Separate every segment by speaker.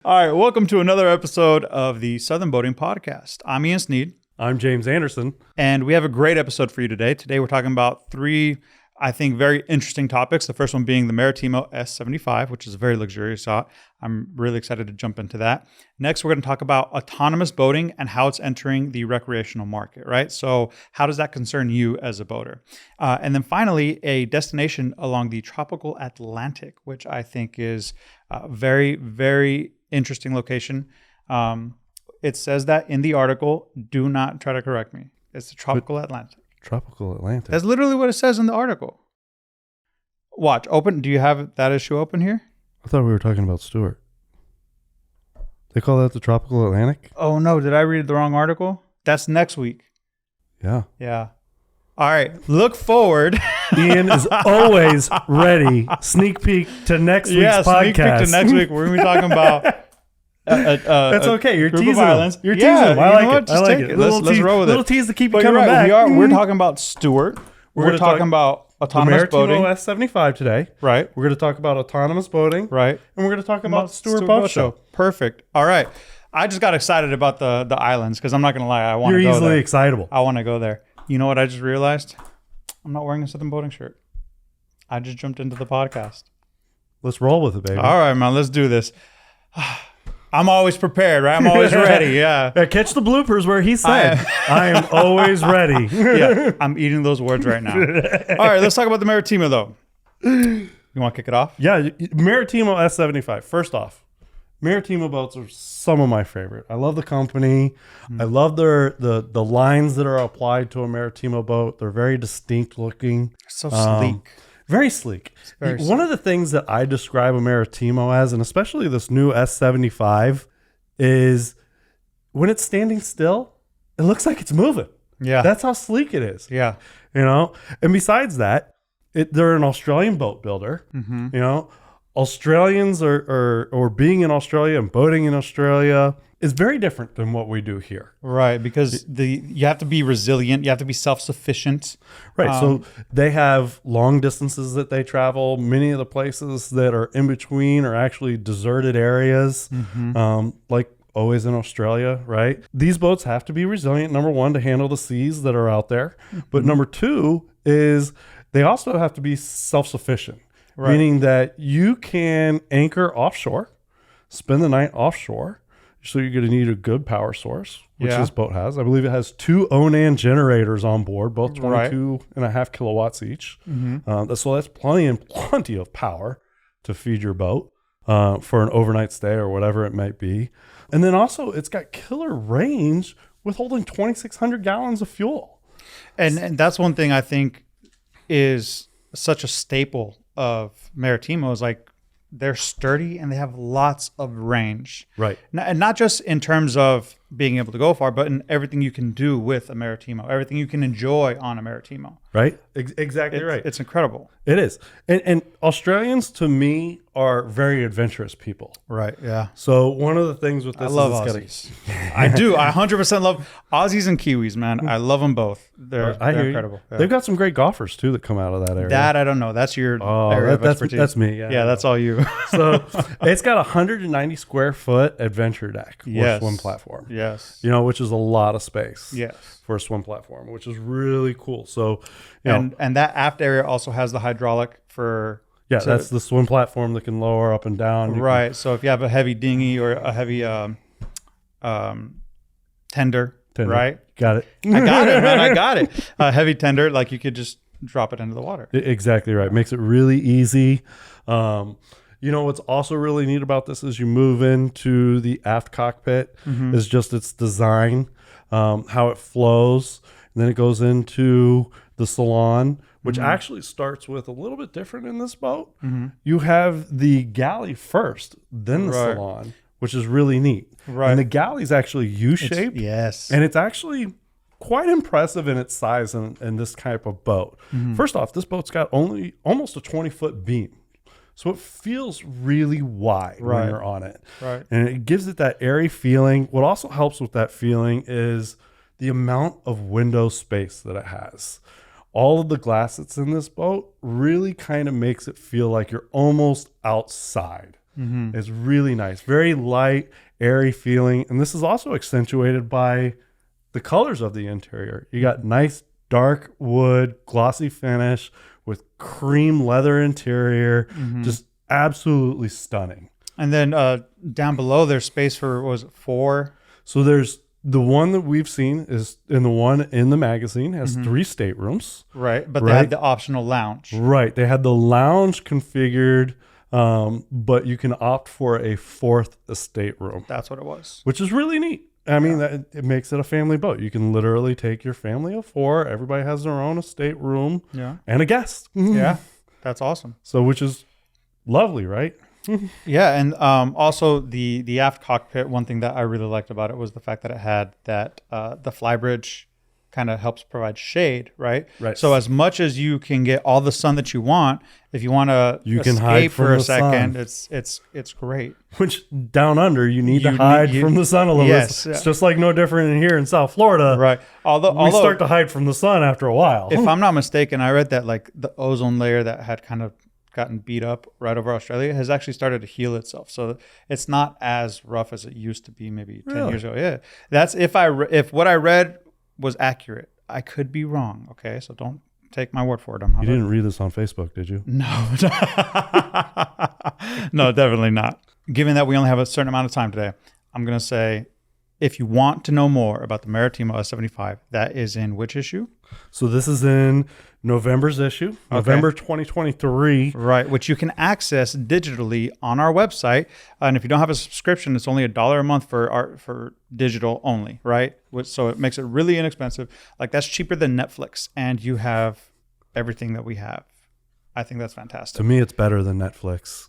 Speaker 1: All right, welcome to another episode of the Southern Boating Podcast. I'm Ian Sneed.
Speaker 2: I'm James Anderson.
Speaker 1: And we have a great episode for you today. Today we're talking about three, I think, very interesting topics. The first one being the Maritimo S75, which is a very luxurious yacht. I'm really excited to jump into that. Next, we're going to talk about autonomous boating and how it's entering the recreational market, right? So how does that concern you as a boater? And then finally, a destination along the tropical Atlantic, which I think is a very, very interesting location. It says that in the article. Do not try to correct me. It's the tropical Atlantic.
Speaker 2: Tropical Atlantic.
Speaker 1: That's literally what it says in the article. Watch, open. Do you have that issue open here?
Speaker 2: I thought we were talking about Stuart. They call that the tropical Atlantic?
Speaker 1: Oh no, did I read the wrong article? That's next week.
Speaker 2: Yeah.
Speaker 1: Yeah. All right. Look forward.
Speaker 2: Ian is always ready. Sneak peek to next week's podcast.
Speaker 1: Sneak peek to next week. We're going to be talking about
Speaker 2: that's okay. You're teasing them. You're teasing them.
Speaker 1: I like it.
Speaker 2: I like it.
Speaker 1: Let's roll with it.
Speaker 2: Little tease to keep you coming back.
Speaker 1: We're talking about Stuart. We're talking about autonomous boating.
Speaker 2: Maritimo S75 today.
Speaker 1: Right.
Speaker 2: We're going to talk about autonomous boating.
Speaker 1: Right.
Speaker 2: And we're going to talk about Stuart Boat Show.
Speaker 1: Perfect. All right. I just got excited about the islands because I'm not going to lie. I want to go there.
Speaker 2: You're easily excitable.
Speaker 1: I want to go there. You know what I just realized? I'm not wearing a Southern boating shirt. I just jumped into the podcast.
Speaker 2: Let's roll with it, baby.
Speaker 1: All right, man. Let's do this. I'm always prepared, right? I'm always ready. Yeah.
Speaker 2: Catch the bloopers where he said, I am always ready.
Speaker 1: Yeah. I'm eating those words right now. All right. Let's talk about the Maritimo, though. You want to kick it off?
Speaker 2: Yeah. Maritimo S75. First off, Maritimo boats are some of my favorite. I love the company. I love the lines that are applied to a Maritimo boat. They're very distinct looking.
Speaker 1: So sleek.
Speaker 2: Very sleek. One of the things that I describe a Maritimo as, and especially this new S75, is when it's standing still, it looks like it's moving.
Speaker 1: Yeah.
Speaker 2: That's how sleek it is.
Speaker 1: Yeah.
Speaker 2: You know? And besides that, they're an Australian boat builder. Mm-hmm. You know? Australians or being in Australia and boating in Australia is very different than what we do here.
Speaker 1: Right, because you have to be resilient, you have to be self-sufficient.
Speaker 2: Right, so they have long distances that they travel. Many of the places that are in between are actually deserted areas, like always in Australia, right? These boats have to be resilient, number one, to handle the seas that are out there. But number two is they also have to be self-sufficient, meaning that you can anchor offshore, spend the night offshore. So you're going to need a good power source, which this boat has. I believe it has 2 Onan generators on board, both 22.5 kilowatts each. So that's plenty of power to feed your boat for an overnight stay or whatever it might be. And then also it's got killer range with holding 2,600 gallons of fuel.
Speaker 1: And that's one thing I think is such a staple of Maritimo is like, they're sturdy and they have lots of range.
Speaker 2: Right.
Speaker 1: And not just in terms of being able to go far, but in everything you can do with a Maritimo, everything you can enjoy on a Maritimo.
Speaker 2: Right. Exactly right.
Speaker 1: It's incredible.
Speaker 2: It is. And Australians, to me, are very adventurous people.
Speaker 1: Right. Yeah.
Speaker 2: So one of the things with this
Speaker 1: I love Aussies. I do. I 100% love Aussies and Kiwis, man. I love them both. They're incredible. Yeah.
Speaker 2: They've got some great golfers, too, that come out of that area.
Speaker 1: That I don't know. That's your area of expertise.
Speaker 2: That's me. Yeah,
Speaker 1: that's all you.
Speaker 2: So it's got a 190 square foot adventure deck or swim platform.
Speaker 1: Yes.
Speaker 2: You know, which is a lot of space.
Speaker 1: Yes.
Speaker 2: For a swim platform, which is really cool. So,
Speaker 1: and that aft area also has the hydraulic for.
Speaker 2: Yeah, that's the swim platform that can lower up and down.
Speaker 1: Right. So if you have a heavy dinghy or a heavy tender, right?
Speaker 2: Got it.
Speaker 1: I got it, man. I got it. A heavy tender, like you could just drop it into the water.
Speaker 2: Exactly right. Makes it really easy. You know, what's also really neat about this is you move into the aft cockpit is just its design, how it flows. And then it goes into the salon, which actually starts with a little bit different in this boat. You have the galley first, then the salon, which is really neat. Right. And the galley is actually U-shaped.
Speaker 1: Yes.
Speaker 2: And it's actually quite impressive in its size in this type of boat. First off, this boat's got almost a 20-foot beam. So it feels really wide when you're on it.
Speaker 1: Right.
Speaker 2: And it gives it that airy feeling. What also helps with that feeling is the amount of window space that it has. All of the glass that's in this boat really kind of makes it feel like you're almost outside. It's really nice, very light, airy feeling. And this is also accentuated by the colors of the interior. You got nice dark wood, glossy finish with cream leather interior, just absolutely stunning.
Speaker 1: And then down below there's space for, was it 4?
Speaker 2: So there's the one that we've seen is, and the one in the magazine has 3 staterooms.
Speaker 1: Right, but they had the optional lounge.
Speaker 2: Right, they had the lounge configured, but you can opt for a 4th stateroom.
Speaker 1: That's what it was.
Speaker 2: Which is really neat. I mean, it makes it a family boat. You can literally take your family of 4. Everybody has their own estate room and a guest.
Speaker 1: Yeah, that's awesome.
Speaker 2: So, which is lovely, right?
Speaker 1: Yeah, and also the aft cockpit, one thing that I really liked about it was the fact that it had that the flybridge kind of helps provide shade, right?
Speaker 2: Right.
Speaker 1: So as much as you can get all the sun that you want, if you want to
Speaker 2: can hide
Speaker 1: for
Speaker 2: from
Speaker 1: a
Speaker 2: the
Speaker 1: second,
Speaker 2: sun.
Speaker 1: it's great.
Speaker 2: Which down under you need to hide from the sun a little.
Speaker 1: Yes,
Speaker 2: it's just like no different in here in South Florida.
Speaker 1: Right. Although
Speaker 2: we start to hide from the sun after a while.
Speaker 1: If I'm not mistaken, I read that like the ozone layer that had kind of gotten beat up right over Australia has actually started to heal itself. So it's not as rough as it used to be maybe 10 years ago. Yeah. That's if what I read was accurate. I could be wrong. Okay. So don't take my word for it.
Speaker 2: You didn't read this on Facebook, did you?
Speaker 1: No. No, definitely not. Given that we only have a certain amount of time today, I'm going to say, if you want to know more about the Maritimo S75, that is in which issue?
Speaker 2: So this is in November's issue, November 2023.
Speaker 1: Right, which you can access digitally on our website. And if you don't have a subscription, it's only $1 a month for digital only, right? So it makes it really inexpensive. Like that's cheaper than Netflix, and you have everything that we have. I think that's fantastic.
Speaker 2: To me, it's better than Netflix.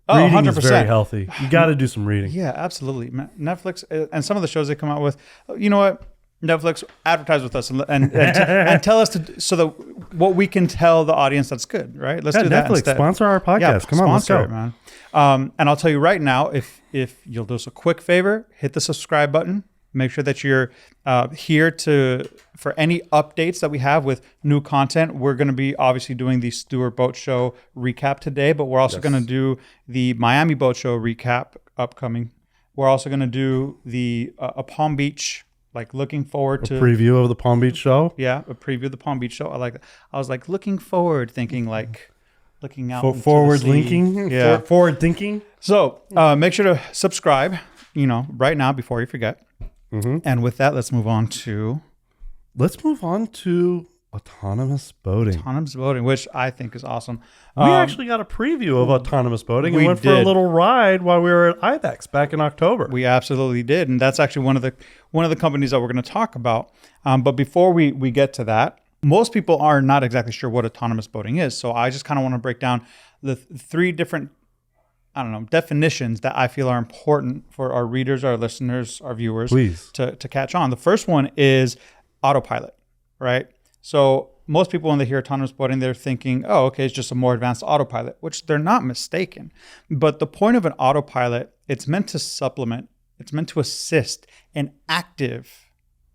Speaker 1: Oh,
Speaker 2: reading
Speaker 1: 100%.
Speaker 2: is very healthy. You got to do some reading.
Speaker 1: Yeah, absolutely. Netflix and some of the shows they come out with, you know what? Netflix, advertise with us and tell us so that what we can tell the audience that's good, right? Let's do that
Speaker 2: Netflix,
Speaker 1: instead.
Speaker 2: sponsor our podcast.
Speaker 1: Yeah,
Speaker 2: Come on, let's go.
Speaker 1: it, man. And I'll tell you right now, if you'll do us a quick favor, hit the subscribe button. Make sure that you're here for any updates that we have with new content. We're going to be obviously doing the Stuart Boat Show recap today, but we're also going to do the Miami Boat Show recap upcoming. We're also going to do the a Palm Beach, like looking forward to
Speaker 2: a preview of the Palm Beach show.
Speaker 1: Yeah, a preview of the Palm Beach show. I like that. I was like looking forward, thinking like looking out into
Speaker 2: forward
Speaker 1: the sea.
Speaker 2: linking,
Speaker 1: yeah,
Speaker 2: forward thinking.
Speaker 1: So make sure to subscribe. Right now before you forget. And with that, let's move on to
Speaker 2: autonomous boating.
Speaker 1: Autonomous boating, which I think is awesome.
Speaker 2: We actually got a preview of autonomous boating and
Speaker 1: we
Speaker 2: went for a
Speaker 1: did.
Speaker 2: little ride while we were at IBEX back in October.
Speaker 1: We absolutely did, and that's actually one of the companies that we're going to talk about. But before we get to that, most people are not exactly sure what autonomous boating is. So I just kind of want to break down the 3 different definitions that I feel are important for our readers, our listeners, our viewers to catch on. The first one is autopilot, right? So most people, when they hear autonomous boating, they're thinking, oh, okay, it's just a more advanced autopilot, which they're not mistaken. But the point of an autopilot, it's meant to supplement, it's meant to assist an active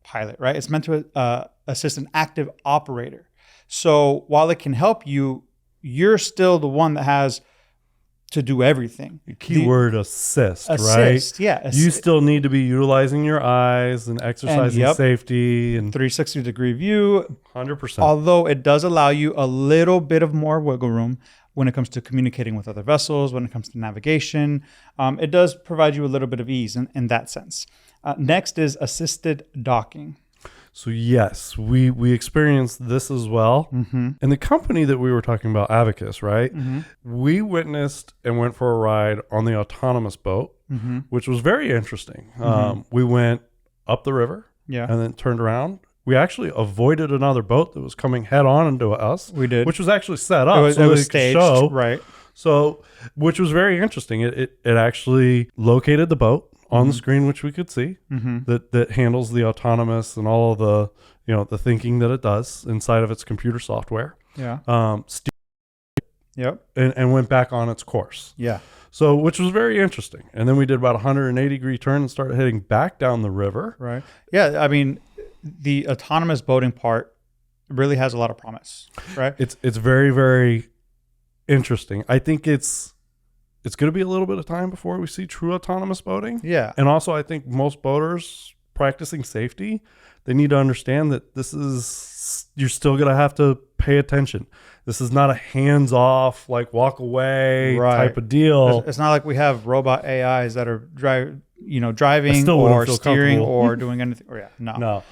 Speaker 1: pilot, right? It's meant to assist an active operator. So while it can help you, you're still the one that has to do everything.
Speaker 2: Keyword assist, right?
Speaker 1: Assist, yeah.
Speaker 2: You still need to be utilizing your eyes and exercising safety and
Speaker 1: 360-degree view.
Speaker 2: 100%.
Speaker 1: Although it does allow you a little bit of more wiggle room when it comes to communicating with other vessels, when it comes to navigation. It does provide you a little bit of ease in that sense. Next is assisted docking.
Speaker 2: So yes, we experienced this as well. And the company that we were talking about, Abacus, right? We witnessed and went for a ride on the autonomous boat, which was very interesting. We went up the river and then turned around. We actually avoided another boat that was coming head on into us. We did. Which was actually set up.
Speaker 1: It was staged,
Speaker 2: show.
Speaker 1: Right.
Speaker 2: So, which was very interesting. It actually located the boat on the screen, which we could see, that handles the autonomous and all of the the thinking that it does inside of its computer software.
Speaker 1: Yeah.
Speaker 2: And went back on its course.
Speaker 1: Yeah.
Speaker 2: So, which was very interesting. And then we did about a 180-degree turn and started heading back down the river.
Speaker 1: Right. Yeah. I mean, the autonomous boating part really has a lot of promise, right?
Speaker 2: It's very, very interesting. I think it's it's going to be a little bit of time before we see true autonomous boating.
Speaker 1: Yeah.
Speaker 2: And also, I think most boaters practicing safety, they need to understand that you're still going to have to pay attention. This is not a hands-off, like walk away type of deal.
Speaker 1: It's not like we have robot AIs that are driving
Speaker 2: still
Speaker 1: or
Speaker 2: wouldn't feel
Speaker 1: steering
Speaker 2: comfortable.
Speaker 1: or doing anything. No.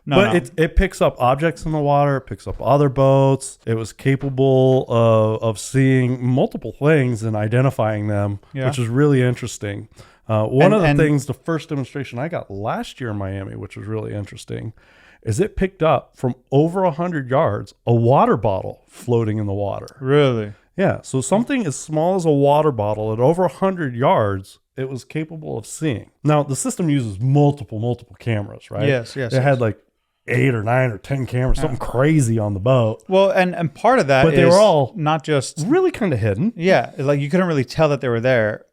Speaker 2: But it picks up objects in the water. It picks up other boats. It was capable of seeing multiple things and identifying them, which is really interesting. One of the things, the first demonstration I got last year in Miami, which was really interesting, is it picked up from over 100 yards a water bottle floating in the water.
Speaker 1: Really?
Speaker 2: Yeah. So something as small as a water bottle at over 100 yards, it was capable of seeing. Now, the system uses multiple cameras, right?
Speaker 1: Yes.
Speaker 2: It had like 8 or 9 or 10 cameras, something crazy on the boat.
Speaker 1: Well, and part of that
Speaker 2: But they were all
Speaker 1: not just
Speaker 2: really kind of hidden.
Speaker 1: Yeah, like you couldn't really tell that they were there.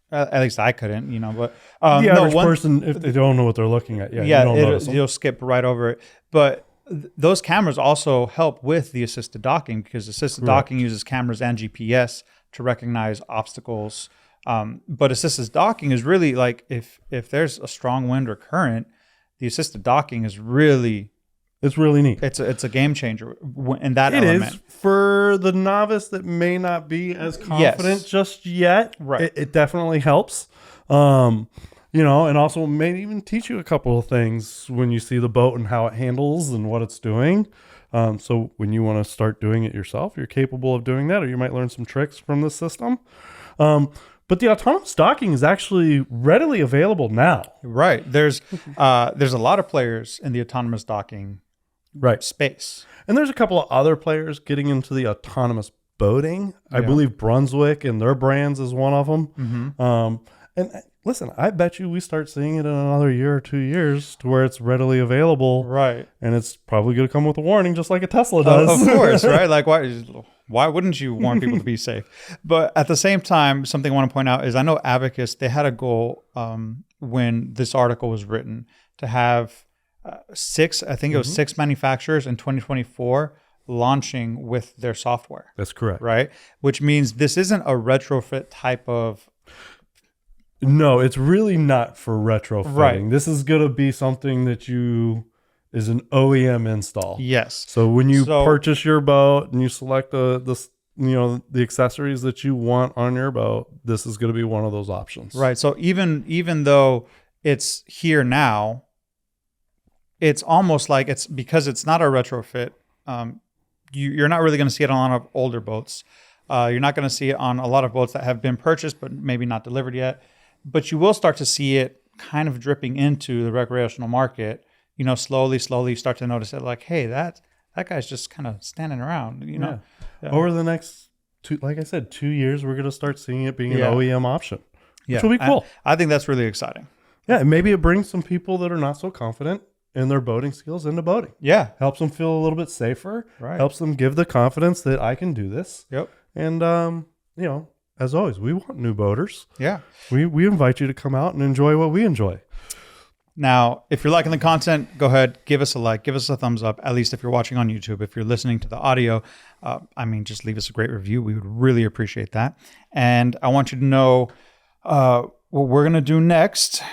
Speaker 1: At least I couldn't, But
Speaker 2: The average person, if they don't know what they're looking at, you don't notice them.
Speaker 1: You'll skip right over it. But those cameras also help with the assisted docking, because assisted docking uses cameras and GPS to recognize obstacles. But assisted docking is really like if there's a strong wind or current, the assisted docking is really
Speaker 2: It's really neat.
Speaker 1: It's a game changer in that
Speaker 2: It
Speaker 1: element.
Speaker 2: is for the novice that may not be as confident just yet.
Speaker 1: Right.
Speaker 2: It definitely helps. And also may even teach you a couple of things when you see the boat and how it handles and what it's doing. So when you want to start doing it yourself, you're capable of doing that, or you might learn some tricks from the system. But the autonomous docking is actually readily available now.
Speaker 1: Right. There's a lot of players in the autonomous docking space.
Speaker 2: And there's a couple of other players getting into the autonomous boating. I believe Brunswick and their brands is one of them.
Speaker 1: Mm-hmm.
Speaker 2: And listen, I bet you we start seeing it in another year or 2 years to where it's readily available.
Speaker 1: Right.
Speaker 2: And it's probably going to come with a warning, just like a Tesla does.
Speaker 1: Of course, right? Like, why wouldn't you warn people to be safe? But at the same time, something I want to point out is I know Abacus, they had a goal when this article was written to have six manufacturers in 2024 launching with their software.
Speaker 2: That's correct.
Speaker 1: Right? Which means this isn't a retrofit type of...
Speaker 2: No, it's really not for retrofitting.
Speaker 1: Right.
Speaker 2: This is going to be something that is an OEM install.
Speaker 1: Yes.
Speaker 2: So when you purchase your boat and you select the accessories that you want on your boat, this is going to be one of those options.
Speaker 1: Right. So even though it's here now, it's almost like it's because it's not a retrofit. You're not really going to see it on a lot of older boats. You're not going to see it on a lot of boats that have been purchased but maybe not delivered yet. But you will start to see it kind of dripping into the recreational market. Slowly start to notice it. Like, hey, that guy's just kind of standing around. Yeah.
Speaker 2: Over the next 2 years, we're going to start seeing it being an OEM option, which will be cool.
Speaker 1: I think that's really exciting.
Speaker 2: Yeah, and maybe it brings some people that are not so confident in their boating skills into boating.
Speaker 1: Yeah,
Speaker 2: helps them feel a little bit safer.
Speaker 1: Right,
Speaker 2: helps them give the confidence that I can do this.
Speaker 1: Yep.
Speaker 2: And as always, we want new boaters.
Speaker 1: Yeah,
Speaker 2: we invite you to come out and enjoy what we enjoy.
Speaker 1: Now, if you're liking the content, go ahead, give us a like, give us a thumbs up, at least if you're watching on YouTube. If you're listening to the audio, just leave us a great review. We would really appreciate that. And I want you to know what we're going to do next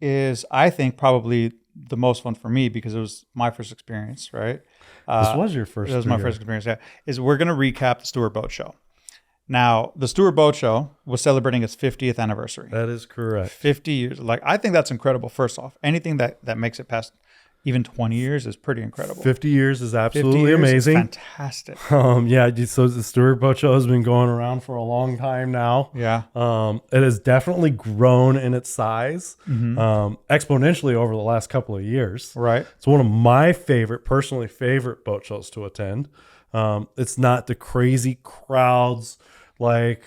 Speaker 1: is, I think, probably the most fun for me because it was my first experience, right?
Speaker 2: This was your first.
Speaker 1: It was my first experience, yeah. Is we're going to recap the Stuart Boat Show. Now, the Stuart Boat Show was celebrating its 50th anniversary.
Speaker 2: That is correct.
Speaker 1: 50 years. Like, I think that's incredible, first off. Anything that makes it past even 20 years is pretty incredible.
Speaker 2: 50 years is absolutely amazing.
Speaker 1: Fantastic.
Speaker 2: So the Stuart Boat Show has been going around for a long time now.
Speaker 1: Yeah.
Speaker 2: It has definitely grown in its size exponentially over the last couple of years.
Speaker 1: Right.
Speaker 2: It's one of my personally favorite boat shows to attend. It's not the crazy crowds like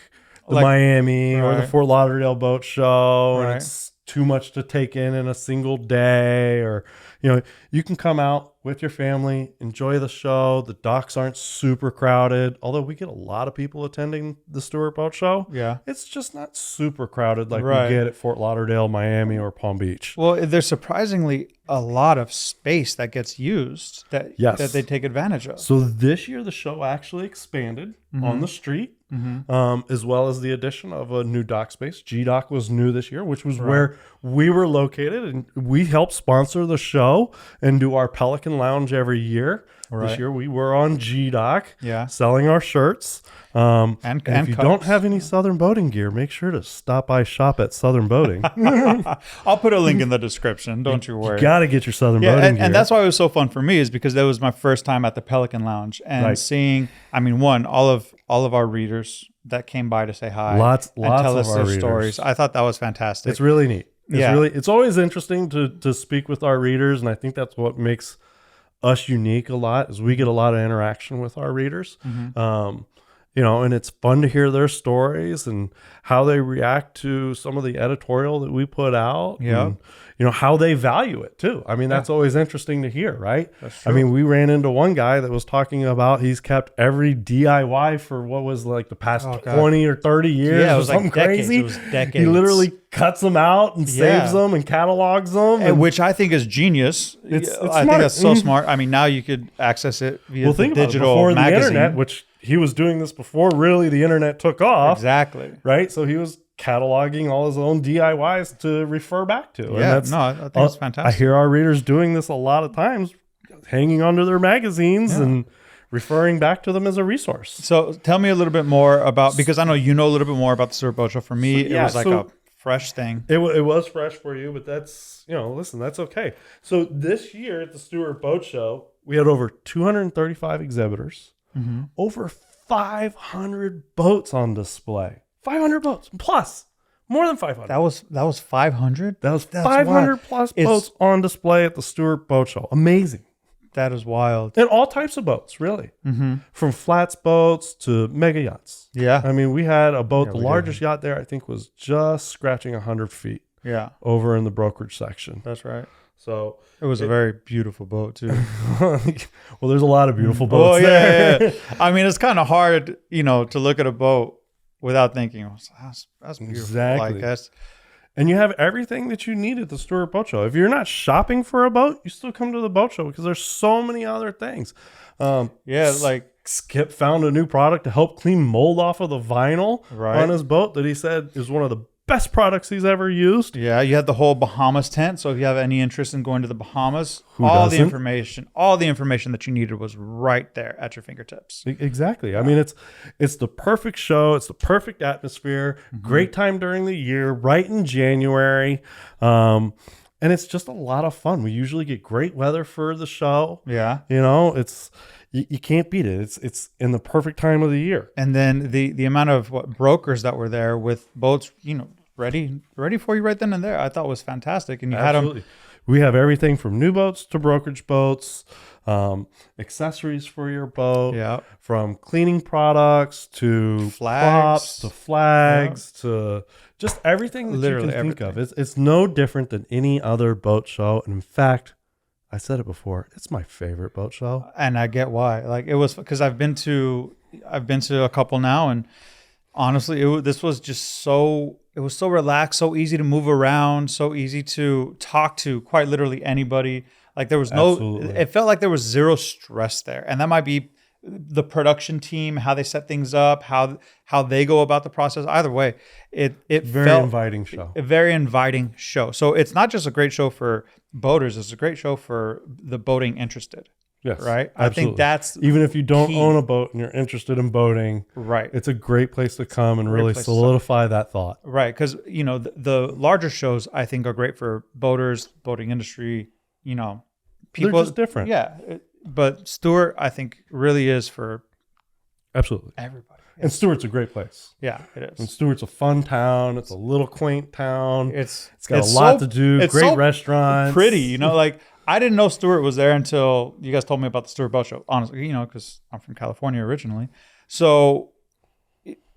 Speaker 2: the Miami or the Fort Lauderdale Boat Show, and it's too much to take in a single day. Or you can come out with your family, enjoy the show. The docks aren't super crowded, although we get a lot of people attending the Stuart Boat Show.
Speaker 1: Yeah.
Speaker 2: It's just not super crowded like
Speaker 1: Right.
Speaker 2: we get at Fort Lauderdale, Miami, or Palm Beach.
Speaker 1: Well, there's surprisingly a lot of space that gets used that
Speaker 2: Yes.
Speaker 1: that they take advantage of.
Speaker 2: So this year, the show actually expanded on the street, as well as the addition of a new dock space. G-Dock was new this year, which was where we were located, and we help sponsor the show and do our Pelican Lounge every year.
Speaker 1: Right.
Speaker 2: This year, we were on G-Dock,
Speaker 1: Yeah.
Speaker 2: selling our shirts. And if you
Speaker 1: cups.
Speaker 2: don't have any Southern Boating gear, make sure to stop by shop at Southern Boating.
Speaker 1: I'll put a link in the description. Don't you worry.
Speaker 2: Got to get your Southern
Speaker 1: Yeah,
Speaker 2: Boating gear.
Speaker 1: and that's why it was so fun for me, is because that was my first time at the Pelican Lounge and
Speaker 2: Right.
Speaker 1: seeing. I mean, all of our readers that came by to say hi,
Speaker 2: Lots
Speaker 1: and tell
Speaker 2: of
Speaker 1: us
Speaker 2: our
Speaker 1: their
Speaker 2: readers.
Speaker 1: stories. I thought that was fantastic.
Speaker 2: It's really neat.
Speaker 1: Yeah.
Speaker 2: It's always interesting to speak with our readers, and I think that's what makes us unique a lot, is we get a lot of interaction with our readers. And it's fun to hear their stories and how they react to some of the editorial that we put out.
Speaker 1: Yeah.
Speaker 2: And, how they value it too. I mean, that's always interesting to hear, right?
Speaker 1: That's
Speaker 2: I
Speaker 1: true.
Speaker 2: mean, we ran into one guy that was talking about he's kept every DIY for what was like the past
Speaker 1: Oh, God.
Speaker 2: 20 or 30 years
Speaker 1: Yeah, it
Speaker 2: or
Speaker 1: was like
Speaker 2: something
Speaker 1: decades.
Speaker 2: crazy.
Speaker 1: It was
Speaker 2: He
Speaker 1: decades.
Speaker 2: literally cuts them out and
Speaker 1: Yeah.
Speaker 2: saves them and catalogs them.
Speaker 1: And which I think is genius.
Speaker 2: It's
Speaker 1: I
Speaker 2: smart.
Speaker 1: think that's so smart. I mean, now you could access it via
Speaker 2: well,
Speaker 1: the
Speaker 2: think about it,
Speaker 1: digital
Speaker 2: before
Speaker 1: magazine.
Speaker 2: the internet, which he was doing this before really the internet took off,
Speaker 1: Exactly.
Speaker 2: right? So he was cataloging all his own DIYs to refer back to. And
Speaker 1: Yeah.
Speaker 2: that's,
Speaker 1: No, I think it's fantastic.
Speaker 2: I hear our readers doing this a lot of times, hanging onto their magazines and referring back to them as a resource.
Speaker 1: So tell me a little bit more about, because I know you know a little bit more about the Stuart Boat Show. For me, it was like a fresh thing.
Speaker 2: It was fresh for you, but that's, listen, that's okay. So this year at the Stuart Boat Show, we had over 235 exhibitors, over 500 boats on display. 500 boats plus, more than 500.
Speaker 1: That was 500.
Speaker 2: That was
Speaker 1: That's
Speaker 2: 500
Speaker 1: wild.
Speaker 2: plus
Speaker 1: It's-
Speaker 2: boats on display at the Stuart Boat Show. Amazing.
Speaker 1: That is wild.
Speaker 2: And all types of boats, really. From flats boats to mega yachts.
Speaker 1: Yeah.
Speaker 2: I mean, we had a boat, the
Speaker 1: we
Speaker 2: largest yacht there, I think, was just scratching 100 feet
Speaker 1: Yeah.
Speaker 2: over in the brokerage section.
Speaker 1: That's right.
Speaker 2: So,
Speaker 1: It was a very beautiful boat too.
Speaker 2: well, there's a lot of beautiful
Speaker 1: Oh
Speaker 2: boats there.
Speaker 1: yeah. I mean, it's kind of hard, to look at a boat without thinking, oh, that's beautiful.
Speaker 2: Exactly.
Speaker 1: Like that's
Speaker 2: And you have everything that you need at the Stuart Boat Show. If you're not shopping for a boat, you still come to the boat show because there's so many other things.
Speaker 1: like
Speaker 2: Skip found a new product to help clean mold off of the vinyl
Speaker 1: Right.
Speaker 2: on his boat that he said is one of the best products he's ever used.
Speaker 1: yeah, you had the whole Bahamas tent. So if you have any interest in going to the Bahamas,
Speaker 2: Who
Speaker 1: all
Speaker 2: doesn't?
Speaker 1: the information that you needed was right there at your fingertips.
Speaker 2: Exactly. I mean, it's the perfect show. It's the perfect atmosphere. Great time during the year, right in January. And it's just a lot of fun. We usually get great weather for the show.
Speaker 1: Yeah.
Speaker 2: It's you can't beat it. It's in the perfect time of the year.
Speaker 1: And then the amount of brokers that were there with boats, ready for you right then and there, I thought was fantastic. And you had them.
Speaker 2: We have everything from new boats to brokerage boats, accessories for your boat,
Speaker 1: Yeah.
Speaker 2: from cleaning products to
Speaker 1: Flags.
Speaker 2: props to flags to just everything that
Speaker 1: Literally
Speaker 2: you can think
Speaker 1: everything.
Speaker 2: of. It's no different than any other boat show. And in fact, I said it before, it's my favorite boat show.
Speaker 1: And I get why. Like it was because I've been to a couple now, and honestly, this was just so relaxed, so easy to move around, so easy to talk to quite literally anybody. Like there was
Speaker 2: Absolutely.
Speaker 1: it felt like there was zero stress there, and that might be the production team, how they set things up, how they go about the process. Either way, it
Speaker 2: Very
Speaker 1: felt
Speaker 2: inviting show.
Speaker 1: a very inviting show. So it's not just a great show for boaters; it's a great show for the boating interested.
Speaker 2: Yes,
Speaker 1: Right?
Speaker 2: absolutely.
Speaker 1: I think that's
Speaker 2: even if you don't
Speaker 1: key.
Speaker 2: own a boat and you're interested in boating,
Speaker 1: right.
Speaker 2: it's a great place to come and
Speaker 1: Great
Speaker 2: really
Speaker 1: place to
Speaker 2: solidify that thought.
Speaker 1: Right, because the larger shows I think are great for boaters, boating industry. People
Speaker 2: They're just different.
Speaker 1: Yeah, but Stuart I think really is for
Speaker 2: Absolutely.
Speaker 1: everybody.
Speaker 2: And Stuart's a great place.
Speaker 1: Yeah, it
Speaker 2: And
Speaker 1: is.
Speaker 2: Stuart's a fun town. It's a little quaint town.
Speaker 1: It's
Speaker 2: got
Speaker 1: it's
Speaker 2: a lot
Speaker 1: so-
Speaker 2: to do.
Speaker 1: it's
Speaker 2: Great
Speaker 1: so
Speaker 2: restaurants.
Speaker 1: pretty. Like I didn't know Stuart was there until you guys told me about the Stuart Boat Show. Honestly, because I'm from California originally. So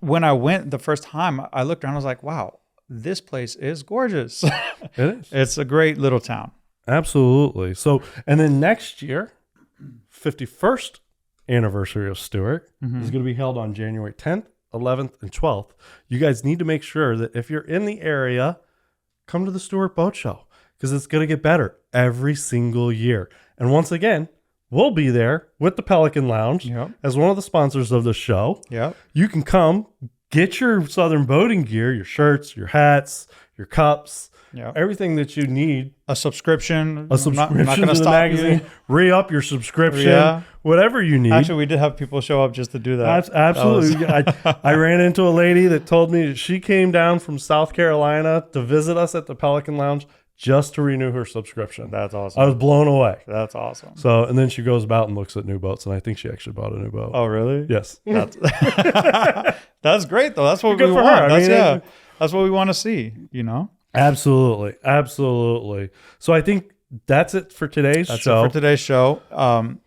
Speaker 1: when I went the first time, I looked around. I was like, wow, this place is gorgeous.
Speaker 2: It is.
Speaker 1: It's a great little town.
Speaker 2: Absolutely. So, and then next year, 51st anniversary of Stuart is going to be held on January 10th, 11th, and 12th. You guys need to make sure that if you're in the area, come to the Stuart Boat Show because it's going to get better every single year. And once again, we'll be there with the Pelican Lounge as one of the sponsors of the show. You can come, get your Southern boating gear, your shirts, your hats, your cups, everything that you need.
Speaker 1: A subscription.
Speaker 2: A subscription
Speaker 1: I'm not going to
Speaker 2: to the
Speaker 1: stop
Speaker 2: magazine.
Speaker 1: you.
Speaker 2: Re-up your subscription. Whatever you need.
Speaker 1: Actually, we did have people show up just to do that.
Speaker 2: Absolutely. I ran into a lady that told me that she came down from South Carolina to visit us at the Pelican Lounge just to renew her subscription.
Speaker 1: That's awesome.
Speaker 2: I was blown away.
Speaker 1: That's awesome.
Speaker 2: So, and then she goes about and looks at new boats, and I think she actually bought a new boat.
Speaker 1: Oh, really?
Speaker 2: Yes.
Speaker 1: That's great, though. That's what
Speaker 2: Good
Speaker 1: we
Speaker 2: for
Speaker 1: want.
Speaker 2: her.
Speaker 1: That's what we want to see, you know?
Speaker 2: Absolutely. Absolutely. So I think that's it for today's show.
Speaker 1: That's it for today's show.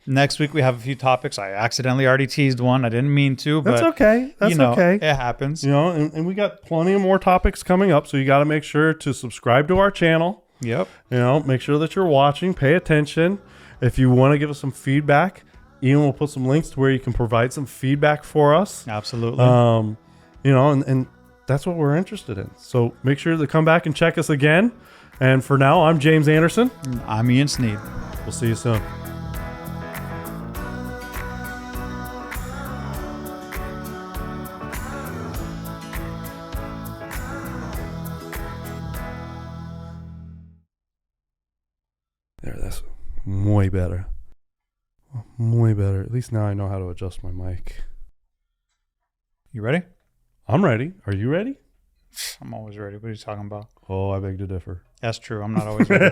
Speaker 1: Next week, we have a few topics. I accidentally already teased one. I didn't mean to, but
Speaker 2: that's okay. That's okay.
Speaker 1: It happens.
Speaker 2: You know, and we got plenty of more topics coming up, so you got to make sure to subscribe to our channel.
Speaker 1: Yep.
Speaker 2: You know, make sure that you're watching, pay attention. If you want to give us some feedback, Ian will put some links to where you can provide some feedback for us.
Speaker 1: Absolutely.
Speaker 2: You know, and that's what we're interested in. So make sure to come back and check us again. And for now, I'm James Anderson.
Speaker 1: I'm Ian Sneed.
Speaker 2: We'll see you soon. There, that's way better. Way better. At least now I know how to adjust my mic.
Speaker 1: You ready?
Speaker 2: I'm ready. Are you ready?
Speaker 1: I'm always ready. What are you talking about?
Speaker 2: Oh, I beg to differ.
Speaker 1: That's true. I'm not always ready.